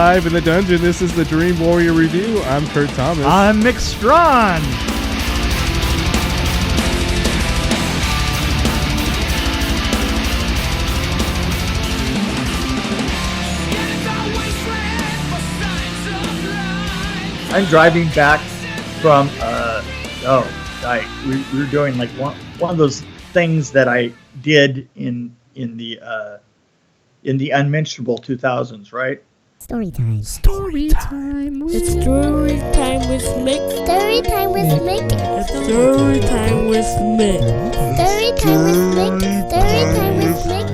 live in the dungeon. This is the Dream Warrior Review. I'm Kurt Thomas. I'm Mick Strawn. I'm driving back from we were doing like one of those things that I did in the unmentionable 2000s, right? Storytime. It's Storytime with Mick. Storytime with Mick. Storytime with Mick. Storytime with Mick. Storytime with Mick. Storytime with Mick.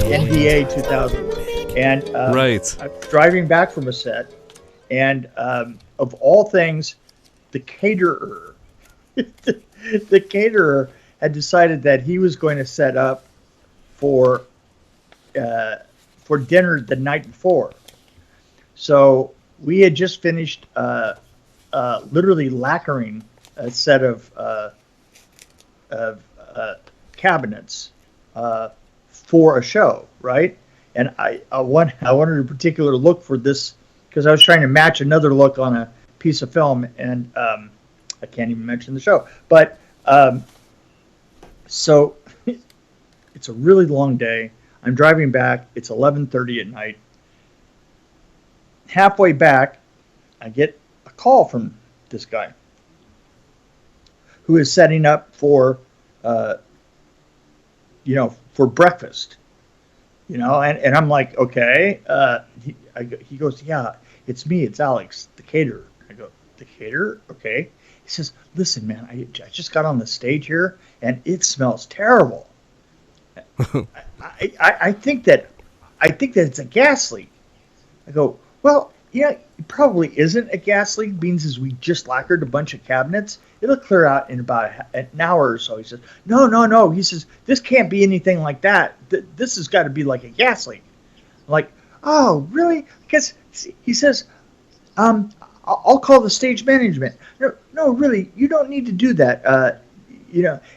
NBA 2000. And Right. I'm driving back from a set, and of all things, the caterer, the caterer had decided that he was going to set up for dinner the night before. So we had just finished literally lacquering a set of cabinets for a show, right? And I wanted a particular look for this because I was trying to match another look on a piece of film, and I can't even mention the show. But so it's a really long day. I'm driving back. It's 11:30 at night. Halfway back, I get a call from this guy who is setting up for breakfast. And I'm like, okay. He goes, yeah, it's me. It's Alex, the caterer. I go, the caterer? Okay. He says, listen, man, I just got on the stage here, and it smells terrible. I think that it's a gas leak. I go, well, yeah, it probably isn't a gas leak. Means is we just lacquered a bunch of cabinets. It'll clear out in about an hour or so. He says, no. He says, this can't be anything like that. This has got to be like a gas leak. I'm like, oh, really? Because he says, I'll call the stage management. No, really, you don't need to do that.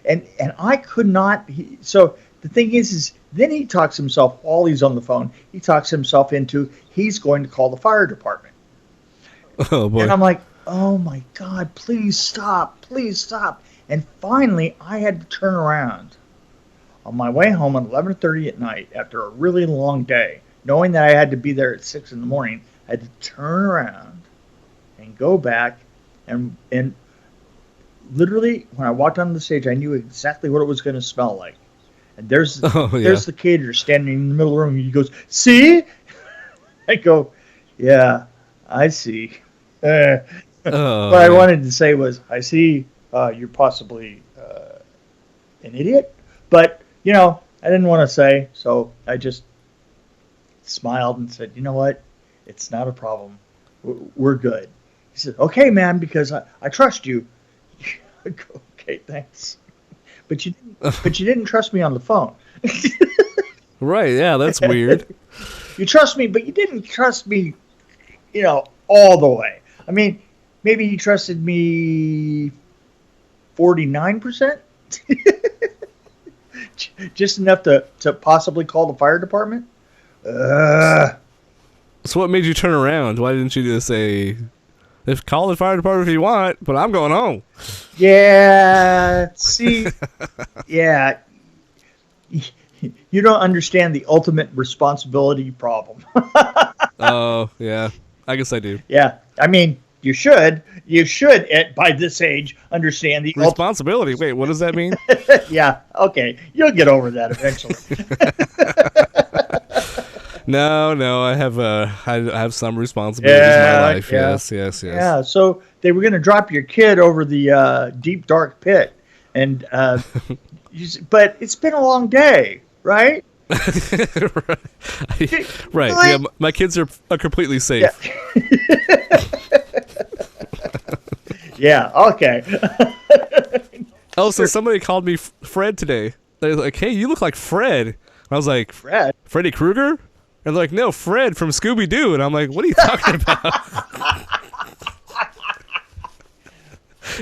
And I could not. So the thing is then he talks himself, while he's on the phone, he talks himself into he's going to call the fire department. Oh, boy. And I'm like, oh, my God, please stop. And finally, I had to turn around on my way home at 11:30 at night after a really long day, knowing that I had to be there at 6 in the morning. I had to turn around and go back and literally, when I walked onto the stage, I knew exactly what it was going to smell like. And there's the caterer standing in the middle of the room. He goes, see? I go, yeah, I see. What I wanted to say was, I see you're possibly an idiot. But, I didn't want to say, so I just smiled and said, you know what? It's not a problem. We're good. He said, okay, man, because I trust you. I go, okay, thanks. But you didn't trust me on the phone. Right, yeah, that's weird. You trust me, but you didn't trust me, all the way. I mean, maybe you trusted me 49%? Just enough to possibly call the fire department? So what made you turn around? Why didn't you just say, call the fire department if you want, but I'm going home? Yeah, see, yeah, you don't understand the ultimate responsibility problem. Oh, yeah, I guess I do. Yeah, I mean, you should by this age understand the responsibility. Wait, what does that mean? Yeah, okay, you'll get over that eventually. No, I have some responsibilities in my life. Yeah. Yes. Yeah, so they were going to drop your kid over the deep dark pit, and but it's been a long day, right? Right. Yeah, my kids are completely safe. Yeah. Okay. Oh, so somebody called me Fred today. They're like, "Hey, you look like Fred." And I was like, "Fred? Freddy Krueger?" And they're like, "No, Fred from Scooby-Doo." And I'm like, "What are you talking about?"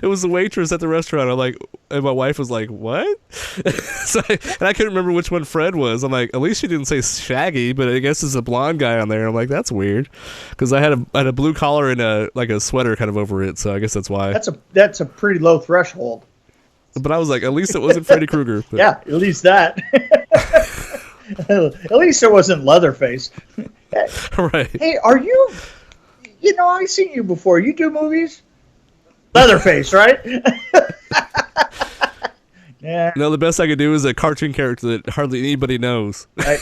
It was the waitress at the restaurant. I'm like, and my wife was like, "What?" And I couldn't remember which one Fred was. I'm like, at least she didn't say Shaggy, but I guess it's a blonde guy on there. I'm like, that's weird, because I had a blue collar and a sweater kind of over it, so I guess that's why. That's a pretty low threshold. But I was like, at least it wasn't Freddy Krueger. But. Yeah, at least that. At least it wasn't Leatherface. Right. Hey, are you? You know, I've seen you before. You do movies? Leatherface, right? Yeah. No, the best I could do is a cartoon character that hardly anybody knows. Right.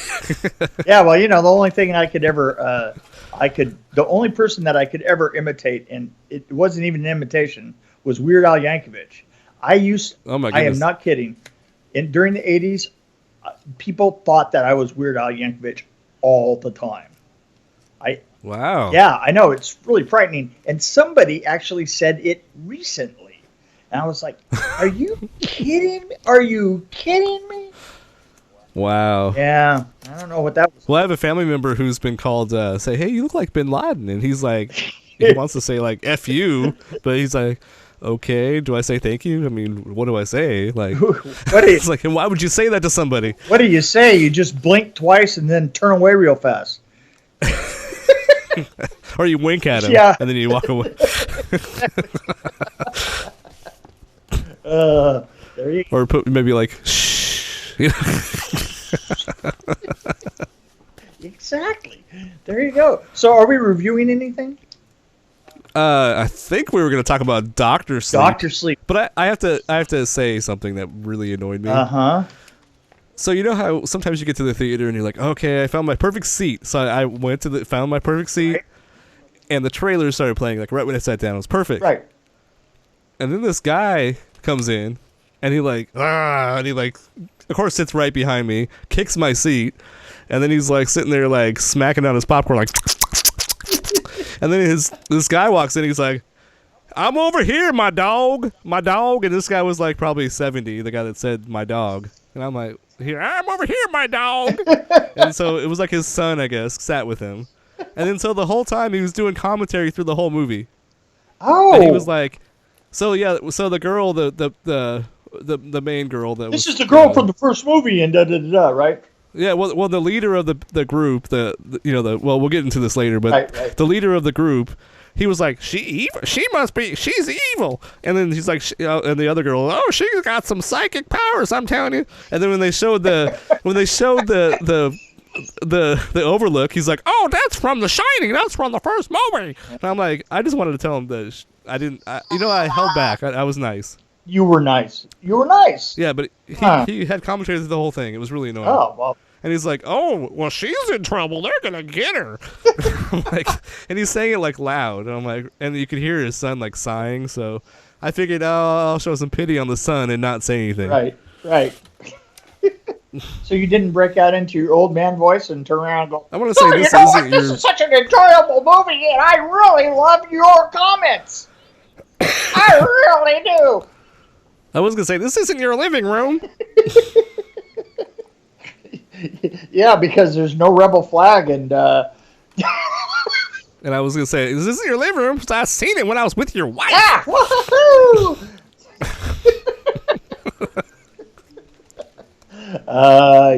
Yeah, well, you know, the only thing I could ever, the only person that I could ever imitate, and it wasn't even an imitation, was Weird Al Yankovic. Oh my goodness. I am not kidding. During the 80s, people thought that I was Weird Al Yankovic all the time. Wow. Yeah, I know. It's really frightening. And somebody actually said it recently. And I was like, are you kidding me? Are you kidding me? Wow. Yeah. I don't know what that was. Well, I have a family member who's been called, say, hey, you look like Bin Laden. And he's like, he wants to say, like, F you. But he's like, okay, do I say thank you? I mean, what do I say? Like, it's like, and why would you say that to somebody? What do you say? You just blink twice and then turn away real fast. Or you wink at him, yeah. And then you walk away. There you go. Or maybe like, shh. Exactly. There you go. So are we reviewing anything? I think we were going to talk about Dr. Sleep. Dr. Sleep. But I have to say something that really annoyed me. Uh-huh. So you know how sometimes you get to the theater and you're like, okay, I found my perfect seat. So I went to found my perfect seat, right. And the trailer started playing like right when I sat down. It was perfect. Right. And then this guy comes in, and he like, of course sits right behind me, kicks my seat, and then he's like sitting there like smacking down his popcorn like, and then this guy walks in, he's like, I'm over here, my dog, and this guy was like probably 70, the guy that said my dog, and I'm like, here, I'm over here, my dog. And so it was like his son, I guess, sat with him. And then so the whole time he was doing commentary through the whole movie. Oh. And he was like, so the girl, the main girl that this is the girl from the first movie and right? Yeah, well the leader of the group, we'll get into this later, but right. The leader of the group, he was like, she's evil. And then he's like, and the other girl, oh, she's got some psychic powers, I'm telling you. And then when they showed the overlook, he's like, oh, that's from The Shining, that's from the first movie. And I'm like, I just wanted to tell him that I held back. I was nice. You were nice. Yeah, but he had commentary through the whole thing. It was really annoying. Oh, well. And he's like, oh, well, she's in trouble. They're going to get her. I'm like, and he's saying it like loud. And I'm like, and you could hear his son like sighing. So I figured, I'll show some pity on the son and not say anything. Right. So you didn't break out into your old man voice and turn around and go, I want to say this is such an enjoyable movie and I really love your comments. I really do. I was going to say, this isn't your living room. Yeah, because there's no rebel flag and and I was going to say, this isn't your living room because I seen it when I was with your wife. Ah, woohoo!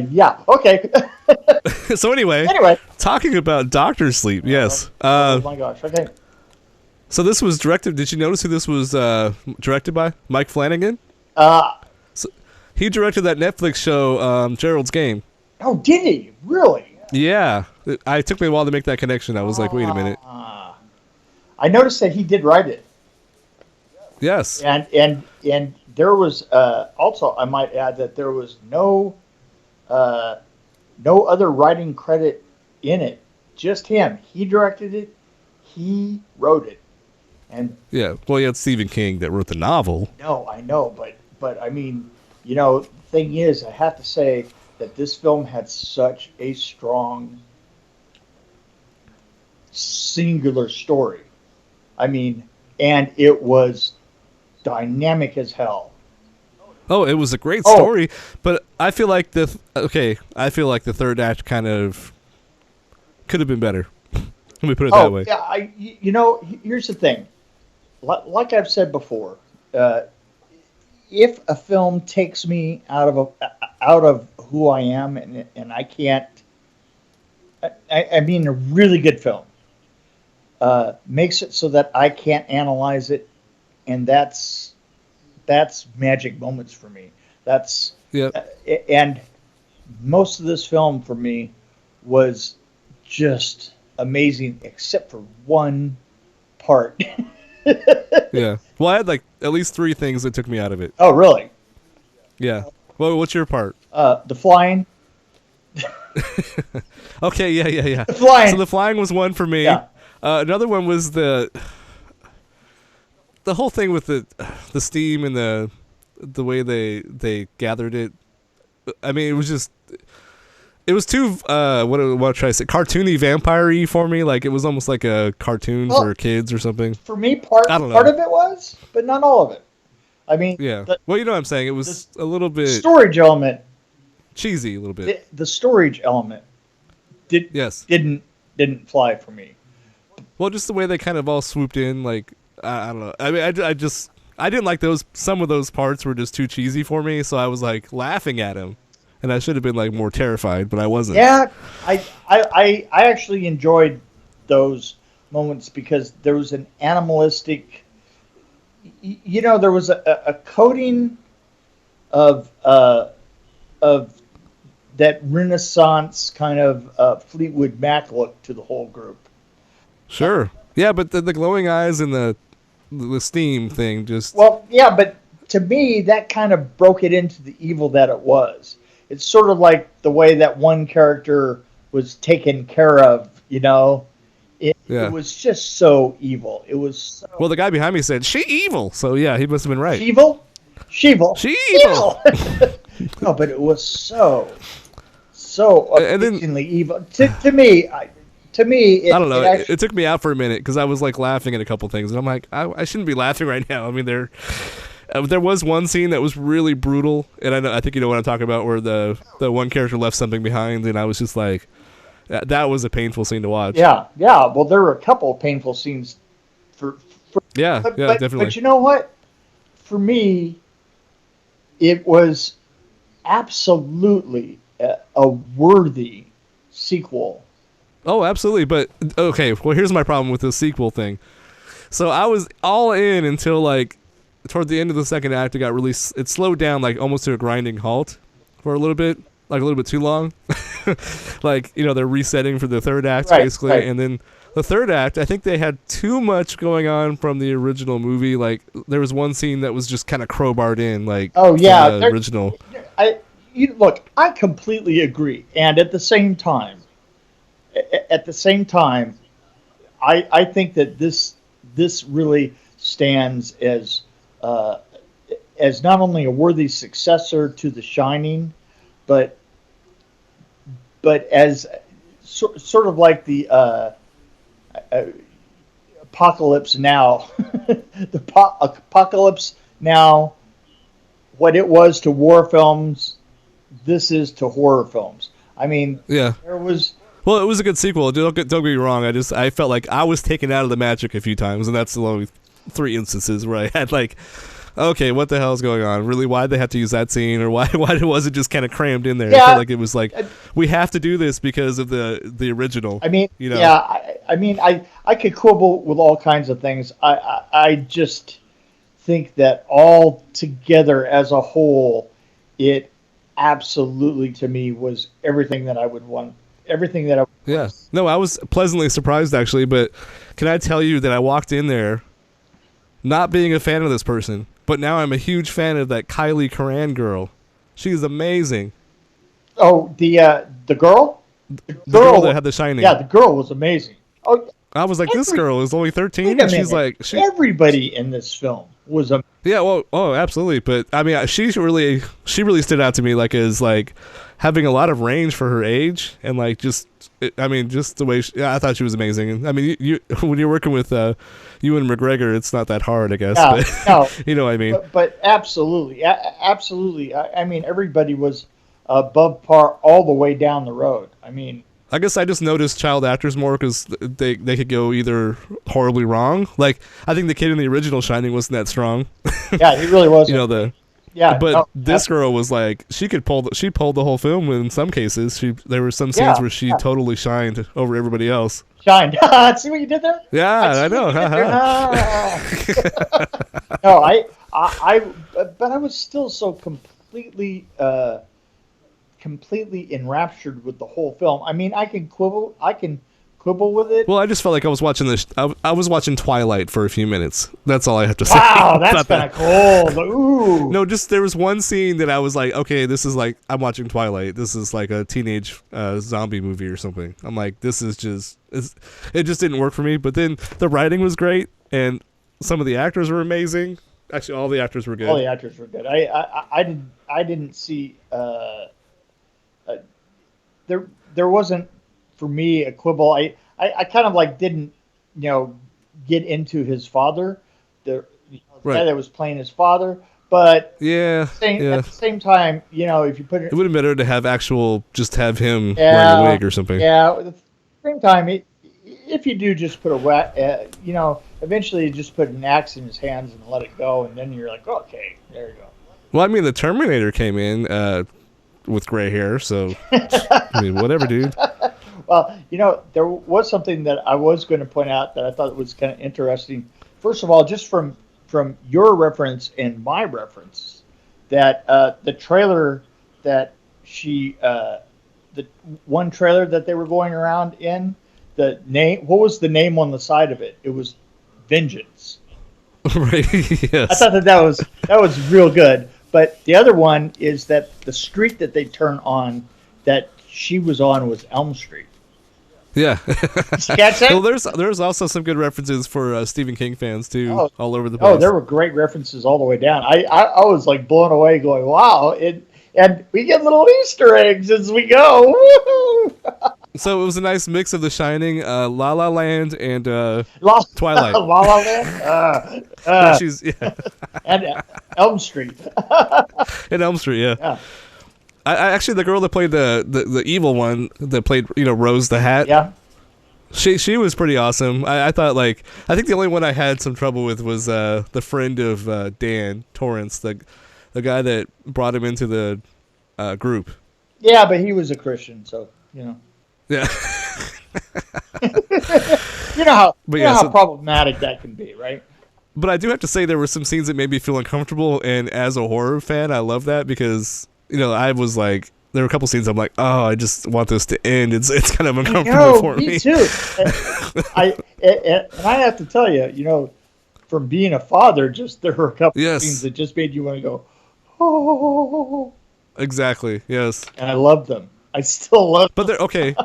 Yeah, okay. So anyway, talking about Dr. Sleep, yes. Oh my gosh, okay. So this was directed, did you notice who this was directed by? Mike Flanagan? So he directed that Netflix show, Gerald's Game. Oh, did he? Really? Yeah. It took me a while to make that connection. I was like, wait a minute. I noticed that he did write it. Yes. And there was also, I might add that there was no other writing credit in it. Just him. He directed it. He wrote it. And yeah, well, you had Stephen King that wrote the novel. No, I know, but I mean, the thing is, I have to say that this film had such a strong singular story. I mean, and it was dynamic as hell. Oh, it was a great story, but I feel like the third act kind of could have been better. Let me put it that way. Yeah, here's the thing. Like I've said before, if a film takes me out of who I am, and I can't, I mean, a really good film makes it so that I can't analyze it, and that's magic moments for me. That's and most of this film for me was just amazing, except for one part. Yeah. Well, I had like at least 3 things that took me out of it. Oh, really? Yeah. Well, what's your part? The flying. Okay. Yeah. The flying. So the flying was one for me. Yeah. Another one was the whole thing with the steam and the way they gathered it. I mean, it was too what should I say, cartoony, vampire-y for me. Like it was almost like a cartoon for kids or something. For me, part of it was, but not all of it. I mean, yeah. Well, you know what I'm saying. It was a little bit storage element, cheesy, a little bit. The storage element didn't fly for me. Well, just the way they kind of all swooped in, like I don't know. I mean, I didn't like those. Some of those parts were just too cheesy for me, so I was like laughing at him, and I should have been like more terrified, but I wasn't. Yeah, I actually enjoyed those moments because there was an animalistic. You know, there was a coating of that Renaissance kind of Fleetwood Mac look to the whole group. Sure. Yeah, but the glowing eyes and the steam thing just... Well, yeah, but to me, that kind of broke it into the evil that it was. It's sort of like the way that one character was taken care of, you know? It was just so evil. It was so... Well, the guy behind me said, "She evil." So, yeah, he must have been right. Sheevil? She evil. No, but it was so amazingly evil. To me, I don't know. It took me out for a minute because I was like laughing at a couple things, and I'm like, I shouldn't be laughing right now. I mean, there was one scene that was really brutal, and I think you know what I'm talking about, where the one character left something behind, and I was just like, that was a painful scene to watch. Yeah. Well, there were a couple of painful scenes for definitely. But you know what? For me, it was absolutely a worthy sequel. Oh, absolutely. But, okay, well, here's my problem with the sequel thing. So I was all in until, like, toward the end of the second act, it slowed down, like, almost to a grinding halt for a little bit, like a little bit too long. Like, you know, they're resetting for the third act, basically. Right. And then the third act, I think they had too much going on from the original movie. Like, there was one scene that was just kind of crowbarred in, like, the original. Look, I completely agree. And at the same time, I think that this really stands as not only a worthy successor to The Shining, but as sort of like the Apocalypse Now, Apocalypse Now, what it was to war films, this is to horror films. I mean, yeah, there was. Well, it was a good sequel. Don't get me wrong. I felt like I was taken out of the magic a few times, and that's the only 3 instances where I had like, okay, what the hell is going on? Really, why'd they have to use that scene, or why was it just kind of crammed in there? Yeah, I felt like it was like we have to do this because of the original. I mean, you know? Yeah, I could quibble with all kinds of things. I just think that all together as a whole, it absolutely to me was everything that I would want. Everything that I yeah. No, I was pleasantly surprised actually, but can I tell you that I walked in there not being a fan of this person, but now I'm a huge fan of that Kylie Curran girl. She's amazing. Oh, the girl? The girl that had The Shining. Yeah, the girl was amazing. Oh, I was like, this girl is only 13, and she's like... Everybody in this film was amazing. Yeah, well, absolutely, but I mean, she really stood out to me, like, as, like, having a lot of range for her age, and, like, just the way I thought she was amazing. And I mean, you when you're working with Ewan McGregor, it's not that hard, I guess. Yeah, but, no, you know what I mean? But absolutely. I mean, everybody was above par all the way down the road. I mean, I guess I just noticed child actors more because they could go either horribly wrong. Like, I think the kid in the original Shining wasn't that strong. Yeah, he really wasn't. You know, Yeah, But no, this girl was like, she pulled the whole film. In some cases, there were some scenes Yeah, where she yeah. totally shined over everybody else. shined. See what you did there? Yeah, I know. See what you did there? haha. No, but I was still so completely enraptured with the whole film. I mean, I can quibble with it. Well, I just felt like I was watching this. I was watching Twilight for a few minutes. That's all I have to say. Wow, that's About that. kind of cool. Ooh. No, just there was one scene that I was like, okay, this is like I'm watching Twilight. This is like a teenage zombie movie or something. I'm like, this is just it just didn't work for me. But then the writing was great, and some of the actors were amazing. Actually, all the actors were good. All the actors were good. I didn't see there wasn't for me a quibble. I kind of like didn't get into his father, the guy that was playing his father, but Yeah, at the same time, if you put it would have been better to have have him Yeah, wearing a wig or something. Yeah, at the same time, if you do just put eventually you just put an axe in his hands and let it go, and then you're like, okay, there you go. Well, I mean, the Terminator came in with gray hair, so I mean, whatever, dude. Well, there was something that I was going to point out that I thought was kind of interesting. First of all, just from your reference and my reference, that the trailer that the one trailer that they were going around in, the name, what was the name on the side of it? It was Vengeance. Right. Yes. I thought that was real good. But the other one is that the street that they turn on, that she was on, was Elm Street. Yeah. Did you catch that? Well, there's also some good references for Stephen King fans too, all over the place. Oh, there were great references all the way down. I was like blown away, going, "Wow!" And we get little Easter eggs as we go. Woo-hoo! So it was a nice mix of The Shining, La La Land, and Twilight. La La Land. And Elm Street. And Elm Street, yeah. Yeah. I actually, the girl that played the evil one that played Rose the Hat. Yeah. She was pretty awesome. I thought I think the only one I had some trouble with was the friend of Dan Torrance, the guy that brought him into the group. Yeah, but he was a Christian, so Yeah. you know how problematic that can be, right? But I do have to say there were some scenes that made me feel uncomfortable, and as a horror fan, I love that because I was like, there were a couple scenes I'm like, oh, I just want this to end. It's kind of uncomfortable for me. Me too. And I have to tell you, from being a father, just there were a couple scenes that just made you want to go, oh. Exactly. Yes. And I love them. I still love them. But they're okay.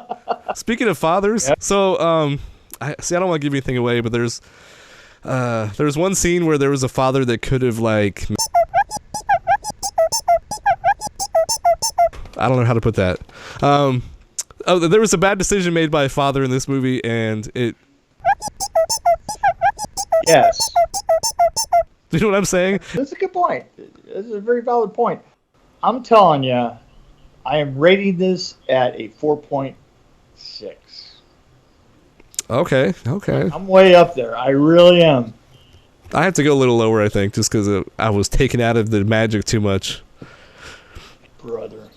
Speaking of fathers, so I don't want to give anything away, but there's one scene where there was a father that could have I don't know how to put that. There was a bad decision made by a father in this movie, and it. Yes. Do you know what I'm saying? That's a good point. That's a very valid point. I'm telling you, I am rating this at a 4.6. Okay. I'm way up there. I really am. I have to go a little lower, I think, just because I was taken out of the magic too much. Brother.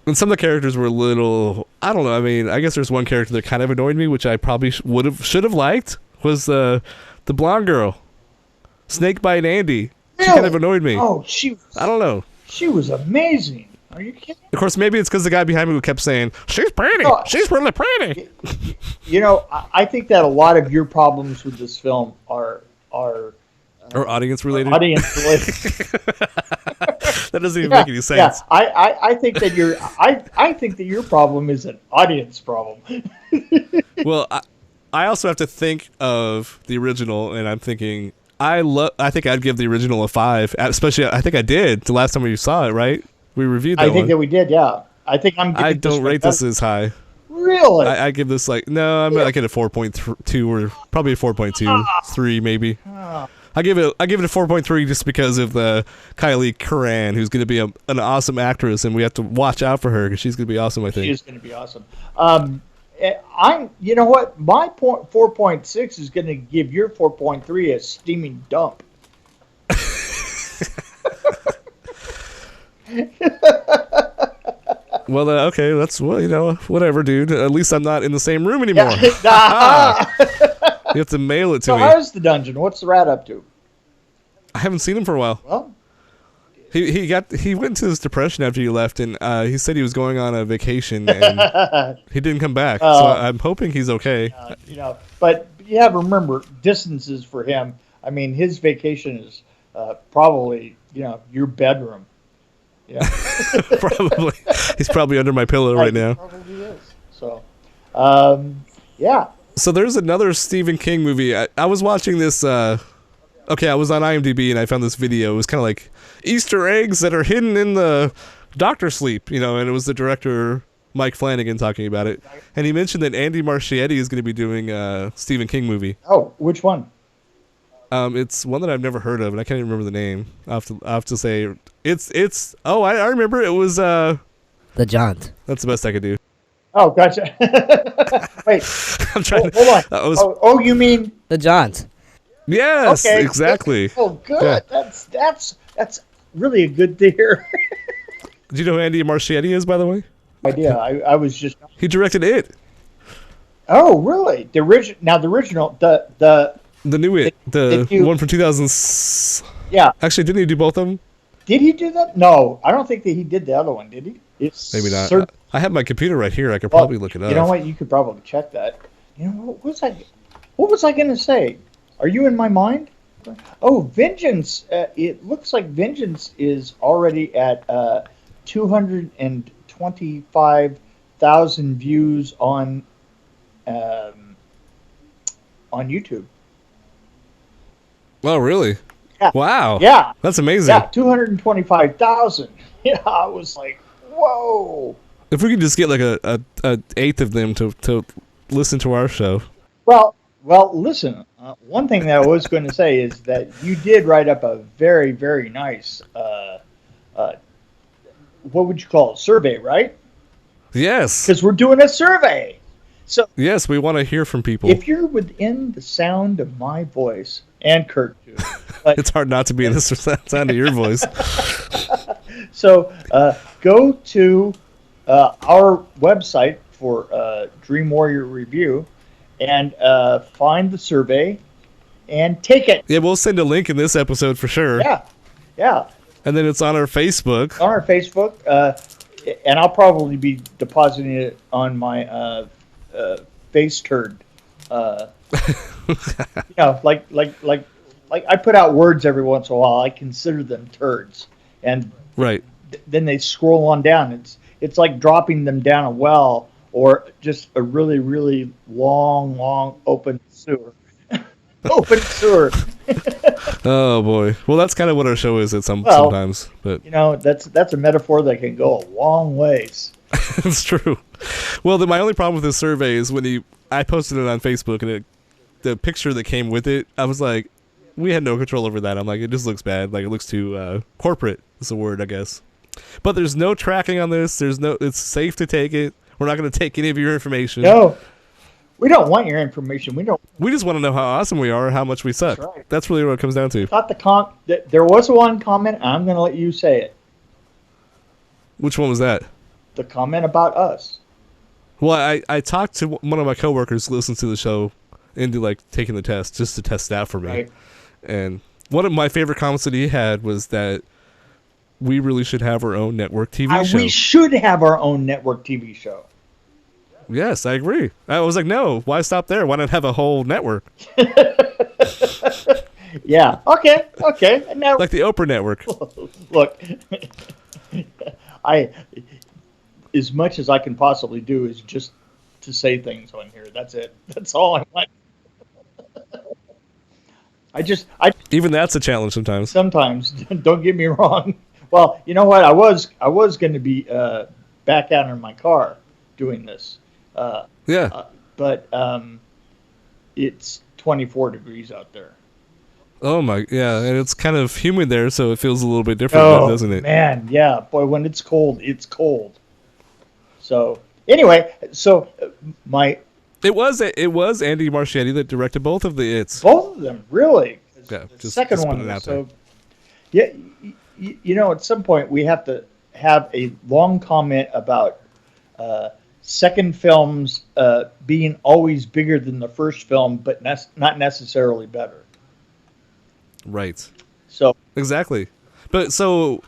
And some of the characters were a little, I don't know. I mean, I guess there's one character that kind of annoyed me, which I probably should have liked, was the blonde girl, Snakebite Andy. She kind of annoyed me. Oh, I don't know. She was amazing. Are you kidding? Of course, maybe it's because the guy behind me who kept saying, "She's pretty. She's really pretty." I think that a lot of your problems with this film are or audience related. Audience related. That doesn't even make any sense. Yeah. I think that I think that your problem is an audience problem. Well, I also have to think of the original, and I'm thinking I think I'd give the original a 5. Especially, I think I did the last time we saw it. Right? We reviewed that. I think that we did. Yeah. I think I don't rate this as high. Really? I give this I'm like at a 4.2 or probably a 4.2, 3 maybe. I give it a 4.3 just because of the Kylie Curran, who's going to be an awesome actress, and we have to watch out for her because she's going to be awesome. I think she is going to be awesome. You know what? My 4.6 is going to give your 4.3 a steaming dump. Well, okay, that's whatever, dude. At least I'm not in the same room anymore. Nah. You have to mail it to So me. how's the dungeon? What's the rat up to? I haven't seen him for a while. Well, He went into this depression after you left, and he said he was going on a vacation, and he didn't come back. So I'm hoping he's okay. but you have to remember distances for him. I mean, his vacation is probably your bedroom. Yeah, Probably. He's probably under my pillow right now. Probably is. So, yeah. So there's another Stephen King movie. I was watching this. I was on IMDb and I found this video. It was kind of like Easter eggs that are hidden in the Doctor Sleep, and it was the director Mike Flanagan talking about it. And he mentioned that Andy Marchietti is going to be doing a Stephen King movie. Oh, which one? It's one that I've never heard of, and I can't even remember the name. I have to say it's. Oh, I remember. It was The Jaunt. That's the best I could do. Oh, gotcha. Wait, I'm trying. hold on. You mean The Jaunt. Yes, okay? exactly. Oh, good. Yeah. That's really a good to hear. Do you know who Andy Marchietti is, by the way? Idea. I was just. He directed It. Oh, really? The original. Now the original. The new It, the one from 2000. Yeah. Actually, didn't he do both of them? Did he do that? No, I don't think that he did the other one. Did he? Maybe not. I have my computer right here. I could probably look it up. You know what? You could probably check that. What was I going to say? Are you in my mind? Oh, Vengeance. It looks like Vengeance is already at 225,000 views on YouTube. Oh, really? Yeah. Wow. Yeah. That's amazing. Yeah, 225,000. Yeah, I was like, whoa. If we could just get like a eighth of them to listen to our show. Well, listen. One thing that I was going to say is that you did write up a very, very nice, what would you call it, survey, right? Yes. Because we're doing a survey. So yes, we want to hear from people. If you're within the sound of my voice, and Kurt too, but, it's hard not to be in the sound of your voice. So go to our website for Dream Warrior Review and find the survey and take it. Yeah, we'll send a link in this episode for sure. Yeah. And then it's on our Facebook. On our Facebook, and I'll probably be depositing it on my face turd. Like I put out words every once in a while. I consider them turds, and right. Then they scroll on down. It's like dropping them down a well or just a really, really long open sewer. Open sewer. Oh boy. Well, that's kind of what our show is sometimes. But that's a metaphor that can go a long ways. It's true. Well, my only problem with this survey is when I posted it on Facebook and the picture that came with it, I was like, we had no control over that. I'm like, it just looks bad. Like, it looks too corporate is the word, I guess. But there's no tracking on this. It's safe to take it. We're not going to take any of your information. No, we don't want your information. We just want to know how awesome we are or how much we suck. That's right. That's really what it comes down to. There was one comment. I'm going to let you say it. Which one was that? The comment about us. Well, I talked to one of my coworkers who listens to the show into taking the test just to test it out for me. Right. And one of my favorite comments that he had was that we really should have our own network TV show. We should have our own network TV show. Yes, I agree. I was like, no, why stop there? Why not have a whole network? Yeah. Okay. Now, like the Oprah network. Look, as much as I can possibly do is just to say things on here. That's it. That's all I want. Even that's a challenge sometimes. Sometimes, don't get me wrong. Well, you know what? I was going to be back out in my car doing this. But it's 24 degrees out there. Oh my, yeah, and it's kind of humid there, so it feels a little bit different, doesn't it? Man, yeah, boy, when it's cold, it's cold. So anyway, it was Andy Marchietti that directed both of the It's. Both of them, really. Yeah, the second one. So yeah, at some point we have to have a long comment about second films being always bigger than the first film, but not necessarily better. Right. So Exactly. But so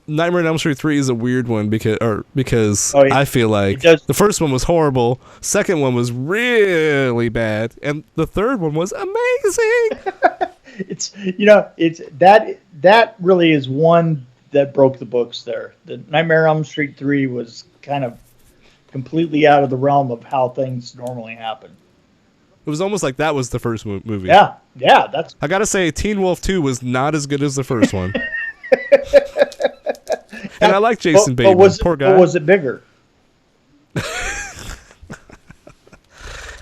Nightmare on Elm Street 3 is a weird one because I feel like the first one was horrible, second one was really bad, and the third one was amazing. it's that really is one that broke the books there. The Nightmare on Elm Street 3 was kind of completely out of the realm of how things normally happen. It was almost like that was the first movie. Yeah, that's. I gotta say, Teen Wolf 2 was not as good as the first one. And I like Jason Bateman. Poor guy. But was it bigger?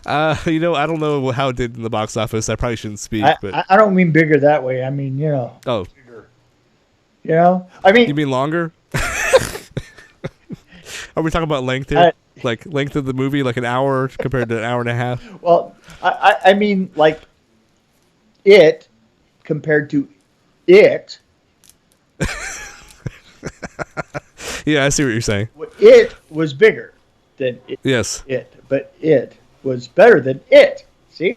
I don't know how it did in the box office. I probably shouldn't speak. But I don't mean bigger that way. I mean, Oh. Bigger. I mean. You mean longer? Are we talking about length here? Like length of the movie, like an hour compared to an hour and a half? Well, I mean, like, it compared to it. Yeah, I see what you're saying. It was bigger than it. Yes. But it was better than it. See?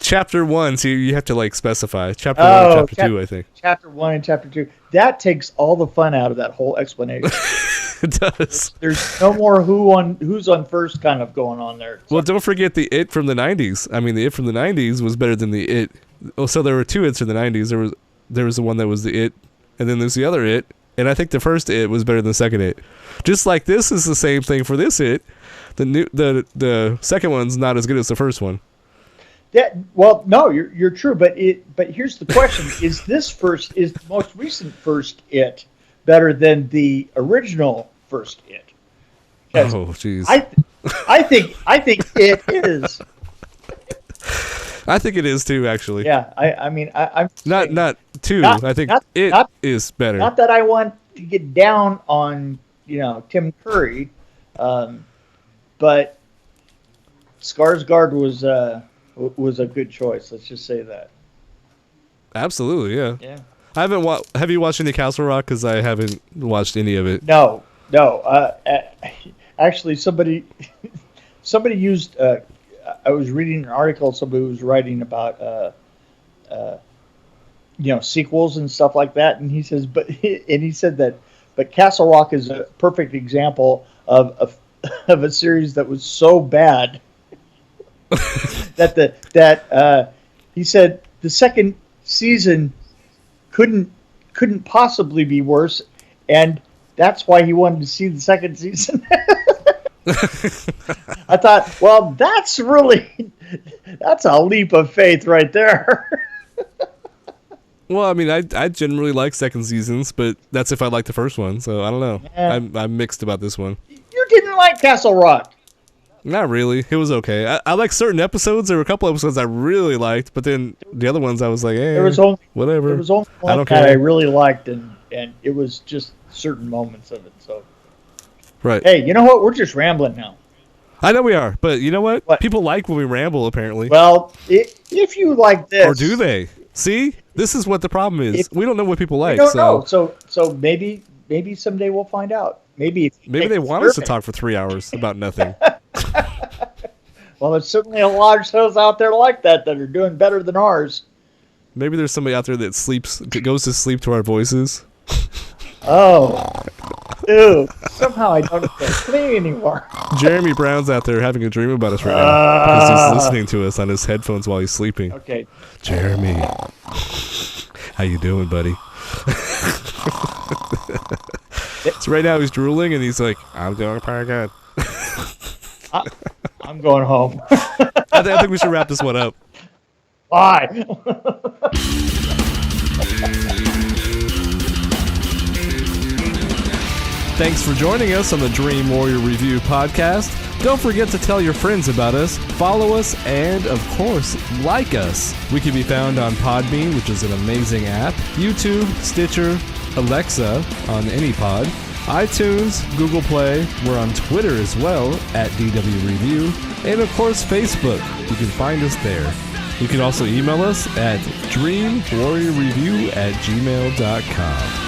Chapter 1, so you have to like specify. Chapter 1 and Chapter 2, I think. Chapter 1 and Chapter 2. That takes all the fun out of that whole explanation. It does. There's no more who's on first kind of going on there. Well, don't forget the It from the 90s. I mean, the It from the 90s was better than the It. Oh, so there were two It's in the 90s. There was the one that was the It, and then there's the other It. And I think the first It was better than the second It. Just like this is the same thing for this It. The second one's not as good as the first one. Well, no, you're true, but here's the question: is the most recent first It better than the original first It? Oh, jeez. I think it is. I think it is too, actually. Yeah, I'm not two. I think it is better. Not that I want to get down on Tim Curry, but Skarsgård was a good choice. Let's just say that. Absolutely, yeah. Yeah. I haven't. Have you watched any Castle Rock? Because I haven't watched any of it. No. Actually, somebody used. I was reading an article. Somebody was writing about sequels and stuff like that, and he says, he said that, but Castle Rock is a perfect example of a series that was so bad that he said the second season couldn't possibly be worse, and that's why he wanted to see the second season. I thought, well, that's a leap of faith right there. Well, I mean, I generally like second seasons, but that's if I like the first one. So I don't know. Yeah. I'm mixed about this one. You didn't like Castle Rock. Not really. It was okay. I like certain episodes. There were a couple episodes I really liked, but then the other ones I was like, whatever. There was only one that I really liked, and it was just certain moments of it. So, right. Hey, you know what? We're just rambling now. I know we are, but you know what? People like when we ramble, apparently. Well, if you like this, or do they? See, this is what the problem is. We don't know what people like. We don't know. So maybe someday we'll find out. Maybe they want us to talk for 3 hours about nothing. Well, there's certainly a lot of shows out there like that are doing better than ours. Maybe there's somebody out there that goes to sleep to our voices. Oh, ew! Somehow I don't feel clean anymore. Jeremy Brown's out there having a dream about us right now because he's listening to us on his headphones while he's sleeping. Okay, Jeremy, how you doing, buddy? So right now he's drooling and he's like, "I'm doing pretty good." I'm going home. I think we should wrap this one up. Bye. Thanks for joining us on the Dream Warrior Review podcast. Don't forget to tell your friends about us, follow us, and, of course, like us. We can be found on Podbean, which is an amazing app, YouTube, Stitcher, Alexa on any pod, iTunes, Google Play. We're on Twitter as well, at DW Review, and, of course, Facebook. You can find us there. You can also email us at dreamwarriorreview@gmail.com.